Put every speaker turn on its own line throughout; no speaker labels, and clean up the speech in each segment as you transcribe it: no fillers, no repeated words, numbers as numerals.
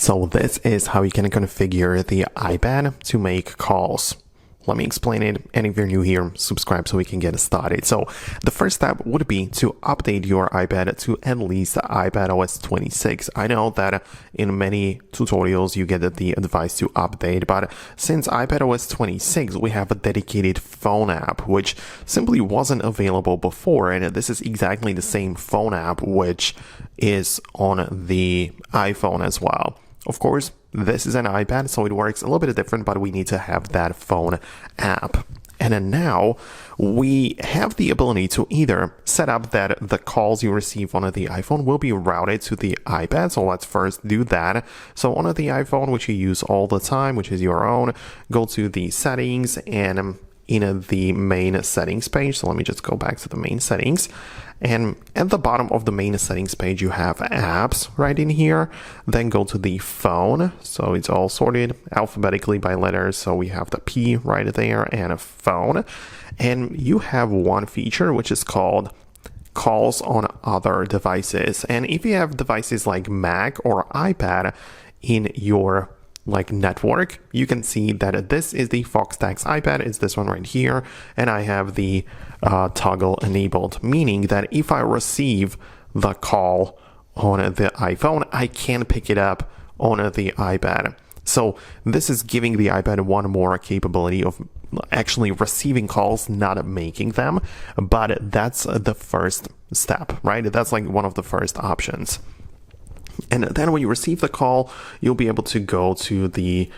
So this is how you can configure the iPad to make calls. Let me explain it, and if you're new here, subscribe so we can get started. So the first step would be to update your iPad to at least iPadOS 26. I know that in many tutorials you get the advice to update, but since iPadOS 26, we have a dedicated phone app, which simply wasn't available before, and this is exactly the same phone app which is on the iPhone as well. Of course, this is an iPad, so it works a little bit different, but we need to have that phone app. And then now we have the ability to either set up that the calls you receive on the iPhone will be routed to the iPad. So let's first do that. So on the iPhone, which you use all the time, which is your own, go to the settings and in the main settings page. So let me just go back to the main settings. And at the bottom of the main settings page, you have apps right in here. Then go to the phone. So it's all sorted alphabetically by letters. So we have the P right there and a phone. And you have one feature which is called calls on other devices. And if you have devices like Mac or iPad in your network, you can see that this is the Foxtecc iPad. It's this one right here, and I have the toggle enabled, meaning that if I receive the call on the iPhone, I can pick it up on the iPad. So this is giving the iPad one more capability of actually receiving calls, not making them, but that's the first step, right? That's like one of the first options. And then when you receive the call, you'll be able to go to the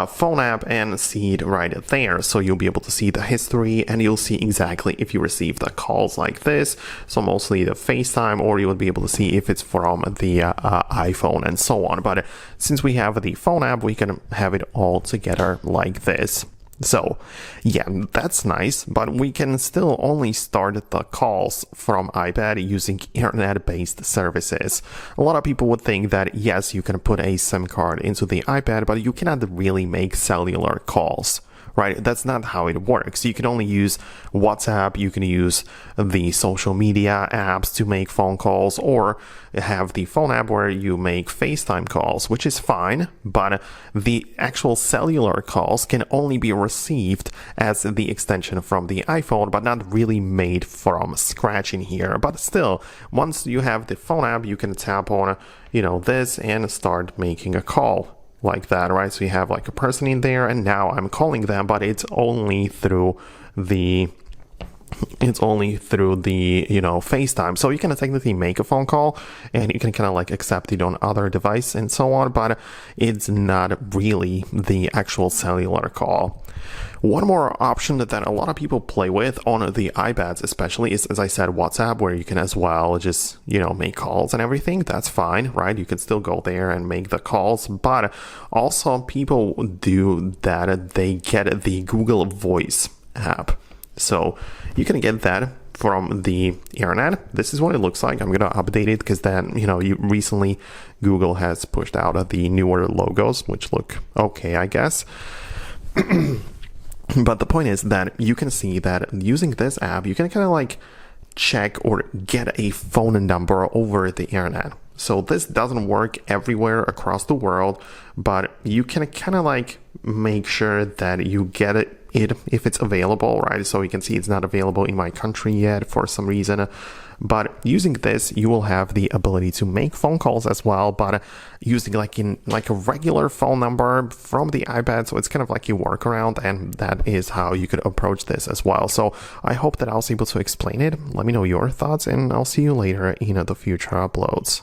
phone app and see it right there. So you'll be able to see the history, and you'll see exactly if you receive the calls like this. So mostly the FaceTime, or you would be able to see if it's from the iPhone and so on. But since we have the phone app, we can have it all together like this. So yeah, that's nice, but we can still only start the calls from iPad using internet-based services. A lot of people would think that yes, you can put a SIM card into the iPad, but you cannot really make cellular calls. Right? That's not how it works. You can only use WhatsApp, you can use the social media apps to make phone calls, or have the phone app where you make FaceTime calls, which is fine, but the actual cellular calls can only be received as the extension from the iPhone, but not really made from scratch in here. But still, once you have the phone app, you can tap on, this and start making a call. Like that, right? So you have like a person in there, and now I'm calling them, but it's only through the FaceTime. So you can technically make a phone call, and you can kind of accept it on other device and so on, but it's not really the actual cellular call. One more option that a lot of people play with on the iPads especially is, as I said, WhatsApp, where you can as well just, make calls and everything. That's fine, right? You can still go there and make the calls, but also people do that. They get the Google Voice app. So you can get that from the internet. This is what it looks like. I'm going to update it because then, recently Google has pushed out the newer logos, which look okay, I guess. But the point is that you can see that using this app, you can kind of check or get a phone number over the internet. So this doesn't work everywhere across the world, but you can kind of make sure that you get it if it's available, right? So you can see it's not available in my country yet for some reason. But using this, you will have the ability to make phone calls as well, but using a regular phone number from the iPad. So it's kind of like a workaround, and that is how you could approach this as well. So I hope that I was able to explain it. Let me know your thoughts, and I'll see you later in the future uploads.